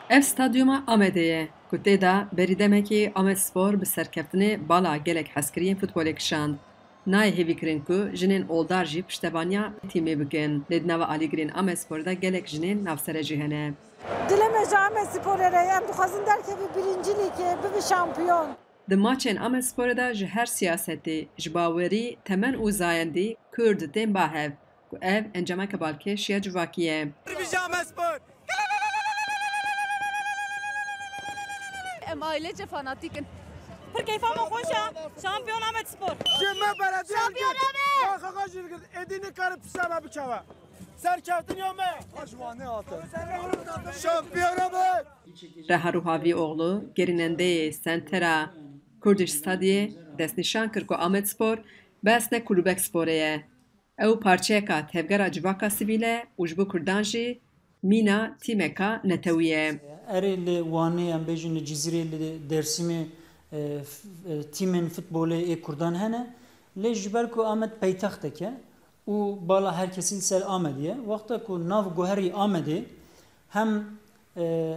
Ev stadyuma Amedê ye ku tê de berî demekê Amedspor bi serkeftinê bala gelek hezkiriyên futbolê kişand. Nayê hêvîkirin ku jinên oldar jî piştevaniya tîmê bikin. Lê di nava alîgirên Amedsporê de gelek jinên navsere jî hene. Dileme ji Amedsporê re em dixwazin derkevî birincî lîgê bibe şampiyon. Di maçên Amedsporê de ji her siyasetê, ji bawerî, temen û zayendî Kurd tên bahev ku ev encameke balkêş ya civakî ye. Em ailece fanatikin. Pır keyfama hoşa. Şampiyon Amedspor. Cemme belediye Şampiyon Kaka jirgin edini karı piseme bıçava. Serkeftin ya me. Aşvane altı. Şampiyon Amed. Reha Ruhavî oğlu gerînendeyê sentera Kurdiş Stadyê destnîşan kir ku Amedspor besne Kulûbek Sporê ye. Ew parçeyeka tevgera civaka sivîl e û ji bo Kurdan jî mîna tîmeka netewî ye. Erê li Wanê em bêjin li Cizîrê li Dêrsimê tîmên futbolê ê Kurdan hene. Lê ji ber ku Amed peytextek e û bala herkesî ser Amedê ye. Wexta ku nav guherî Amedê hem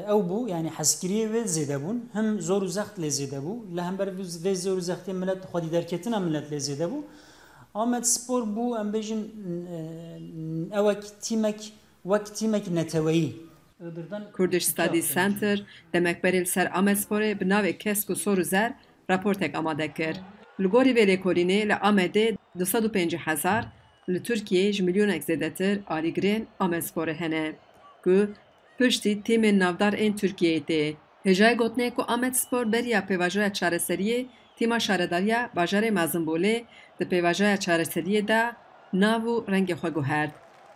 ew bû yani hezkiriyê wê zêde bûn, hem zor û zext lê zêde bû. Li hember vê zor û zextê millet xwedî derketina millet lê zêde bû. Amedspor bû em bêjin ewek tîmek neteweyî. Kurdiş Study Center demekberê li ser Amedsporê bi navê kesk û sor û zer raportek amade kir. Li gorî vê lêkolînê li Amedê 250,000 li Tirkiyeyê ji milyonek zêdetir alîgirên Amedsporê hene ku piştî tîmên navdar ên Tirkiyeyê tê. Hêjayê gotinê ku Amedspor beriya pêvajoya çareseriyê tîma şaredariya bajarê Mezîmbolê di pêvajoya çareseriyê de nav û rengê xwe guherd.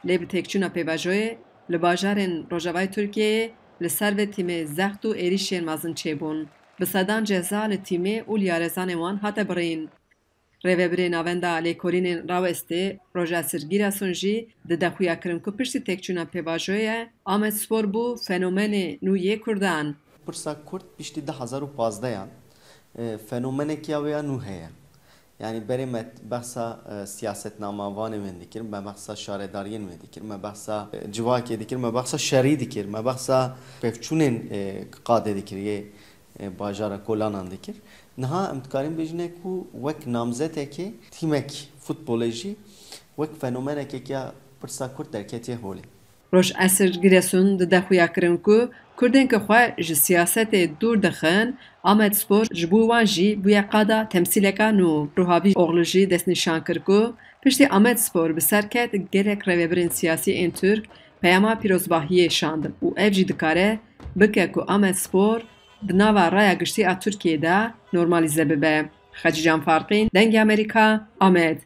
Lê bi têkçûna pêvajoyê li bajarên Rojavayê Tirkiyeyê li ser vê tîmê zext û êrişên mezin çêbûn. Bi sedan ceza li tîmê û liyarezanê wan hate birîn. Rêvebirê navenda lêkolînên rawestê Roja Sirgîresûn jî di dexuya kirin ku piştî têkçûna pêvajoyê Amedspor bû fenomenê nû yê Kurdan. Pirsa Kurd piştî 2015 fenomenekiya wê ya nû heye. Yani berê me behsa siyasetnama vanê wê dikirin, me behsa şaredariyên wê dikirin, me behsa civakê dikirin, me behsa şerî dikirin, me behsa pevçûnên qadê dikir, bajara Kolanan dikir. Niha em dikarin bêjine ku wek namzetekê tîmek futbolê jî wek fenomenekekiya pirsa Kurd derketiye holê. Roj Sirgîresûn di dexuya kirin ku Kurdên ku xwe ji siyasetê dûr dixin, Amedspor ji bo wan jî bûye qada temsîleka nû. Ruhavî oğlu jî destnîşan kir ku piştî Amedspor bi ser ket gelek rêvebirên siyasî ên Türk peyama pîrozbahiyê şandin û ev jî dikare bike ku Amedspor di nava raya giştî a Tirkiyeyê de normalize bibe. Xecî Canfarqîn, Dengê Amerîka, Amed.